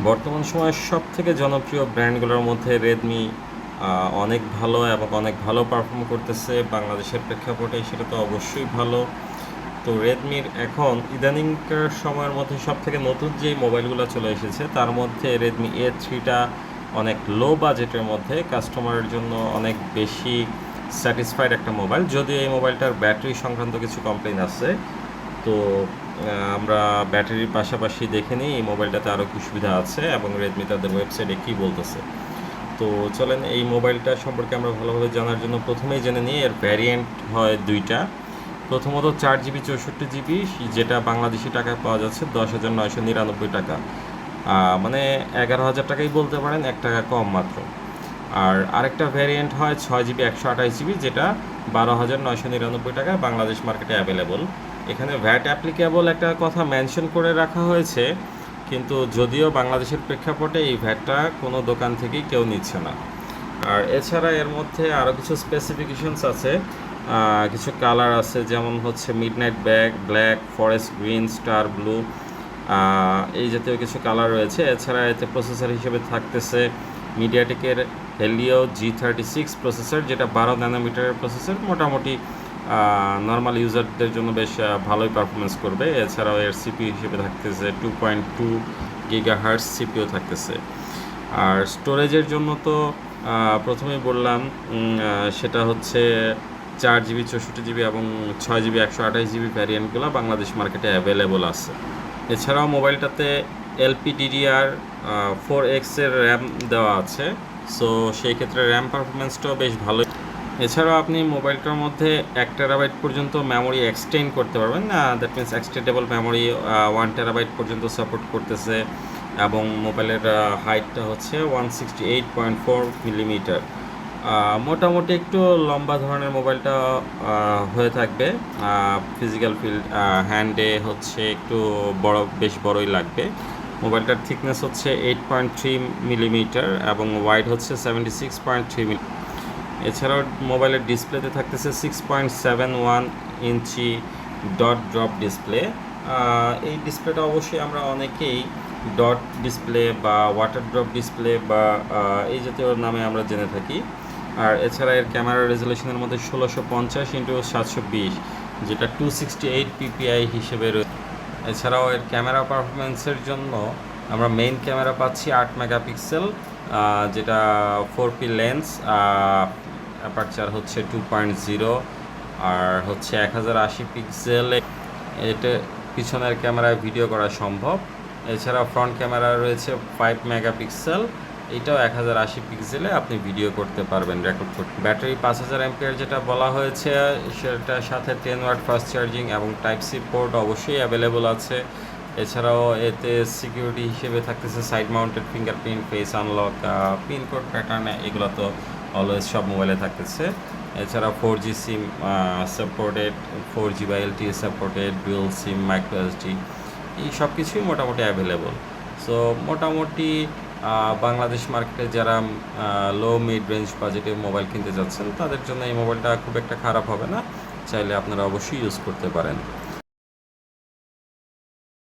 বর্তমান সময়ের সবথেকে জনপ্রিয় ব্র্যান্ডগুলোর মধ্যে রেডমি অনেক ভালো এবং অনেক ভালো পারফর্ম করতেছে বাংলাদেশের প্রেক্ষাপটে, সেটা তো অবশ্যই ভালো। তো রেডমির এখন ইদানিংকার সময়ের মধ্যে সবথেকে নতুন যে মোবাইলগুলো চলে এসেছে তার মধ্যে রেডমি A3টা অনেক লো বাজেটের মধ্যে কাস্টমারের জন্য অনেক বেশি স্যাটিসফাইড একটা মোবাইল। যদিও এই মোবাইলটার ব্যাটারি সংক্রান্ত কিছু কমপ্লেন আছে, তো আমরা ব্যাটারির পাশাপাশি দেখে নিই এই মোবাইলটাতে আরও কী সুবিধা আছে এবং রেডমি তাদের ওয়েবসাইটে কী বলতেছে। তো চলেন এই মোবাইলটা সম্পর্কে আমরা ভালোভাবে জানার জন্য প্রথমেই জেনে নিই। এর ভ্যারিয়েন্ট হয় দুইটা। প্রথমত 4GB 64GB, যেটা বাংলাদেশি টাকায় পাওয়া যাচ্ছে 10,999 টাকা, মানে 11,000 টাকাই বলতে পারেন, 1 টাকা কম মাত্র। আর আরেকটা ভ্যারিয়েন্ট হয় 6GB 128GB, যেটা 12,999 টাকায় বাংলাদেশ মার্কেটে অ্যাভেলেবল। এখানে ভ্যাট অ্যাপ্লিকেবল একটা কথা মেনশন করে রাখা হয়েছে, কিন্তু যদিও বাংলাদেশের প্রেক্ষাপটে এই ভ্যাটটা কোনো দোকান থেকেই কেউ নিচ্ছে না। আর এছাড়া এর মধ্যে আরও কিছু স্পেসিফিকেশনস আছে, কিছু কালার আছে, যেমন হচ্ছে midnight black, forest green, star blue, এই জাতীয় কিছু কালার রয়েছে। এছাড়া এতে প্রসেসর হিসেবে থাকতেছে মিডিয়াটেকের হেলিও G36 প্রসেসর, যেটা 12 ন্যানোমিটারের প্রসেসর, মোটামুটি নর্মাল ইউজারদের জন্য বেশ ভালোই পারফরমেন্স করবে। এছাড়াও এর সিপিইউ হিসেবে থাকতেছে 2.2 GHz সিপিইউ থাকতেছে। আর স্টোরেজের জন্য তো প্রথমেই বললাম, সেটা হচ্ছে 4GB 64GB এবং 6GB 128GB ভ্যারিয়েন্টগুলো বাংলাদেশ মার্কেটে অ্যাভেলেবল আছে। এছাড়াও মোবাইলটাতে LPDDR4X এর র্যাম দেওয়া আছে, সো সেই ক্ষেত্রে র্যাম পারফরমেন্সটাও বেশ ভালো। এছাড়াও আপনি মোবাইলটার মধ্যে 1 টেরাবাইট পর্যন্ত মেমোরি এক্সটেন্ড করতে পারবেন, that means extendable memory 1 terabyte পর্যন্ত সাপোর্ট করতেছে, এবং মোবাইলের হাইটটা হচ্ছে 168.4 মিলিমিটার। মোটামুটি একটু লম্বা ধরনের মোবাইলটা হয়ে থাকবে। ফিজিক্যাল ফিল্ড হ্যান্ডে হচ্ছে একটু বেশ বড়ই লাগবে। মোবাইলটার থিকনেস হচ্ছে 8.3 মিলিমিটার এবং ওয়াইড হচ্ছে 76.3 মিলিমিটার। এছাড়াও মোবাইলের ডিসপ্লেতে থাকতেছে 6.71 ইঞ্চি ডট ড্রপ ডিসপ্লে। এই ডিসপ্লেটা অবশ্যই আমরা অনেকেই ডট ডিসপ্লে বা ওয়াটার ড্রপ ডিসপ্লে বা এই জাতীয় নামে আমরা জেনে থাকি। আর এছাড়া এর ক্যামেরা রেজলিউশনের মধ্যে 1650x720, যেটা 268 PPI হিসেবে রয়েছে। এছাড়াও এর ক্যামেরা পারফরমেন্সের জন্য আমরা মেইন ক্যামেরা পাচ্ছি 8 মেগাপিক্সেল, যেটা 4P লেন্স, অ্যাপারচার হচ্ছে 2.0, আর হচ্ছে 1080 পিক্সেল। এটা পিছনের ক্যামেরায় ভিডিও করা সম্ভব। এছাড়া ফ্রন্ট ক্যামেরা রয়েছে 5 মেগাপিক্সেল, এটাও 1080 পিক্সেলে আপনি ভিডিও করতে পারবেন, রেকর্ড করতে। ব্যাটারি 5000 অ্যাম্পিয়ার যেটা বলা হয়েছে, সেটার সাথে 10 ওয়াট ফাস্ট চার্জিং এবং টাইপ সি পোর্ট অবশ্যই অ্যাভেলেবল আছে। এছাড়াও এতে সিকিউরিটি হিসেবে থাকতেছে side mounted fingerprint, face unlock, pin code pattern, এগুলো তো অলওয়েজ সব মোবাইলে থাকতেছে। এছাড়া 4G সিম সাপোর্টেড, 4G বা LTE supported, dual SIM, micro SD, এই সব কিছুই মোটামুটি অ্যাভেলেবল। সো মোটামুটি বাংলাদেশ মার্কেটে যারা লো মিড রেঞ্জ বাজেটে মোবাইল কিনতে যাচ্ছেন তাদের জন্য এই মোবাইলটা খুব একটা খারাপ হবে না, চাইলে আপনারা অবশ্যই ইউজ করতে পারেন।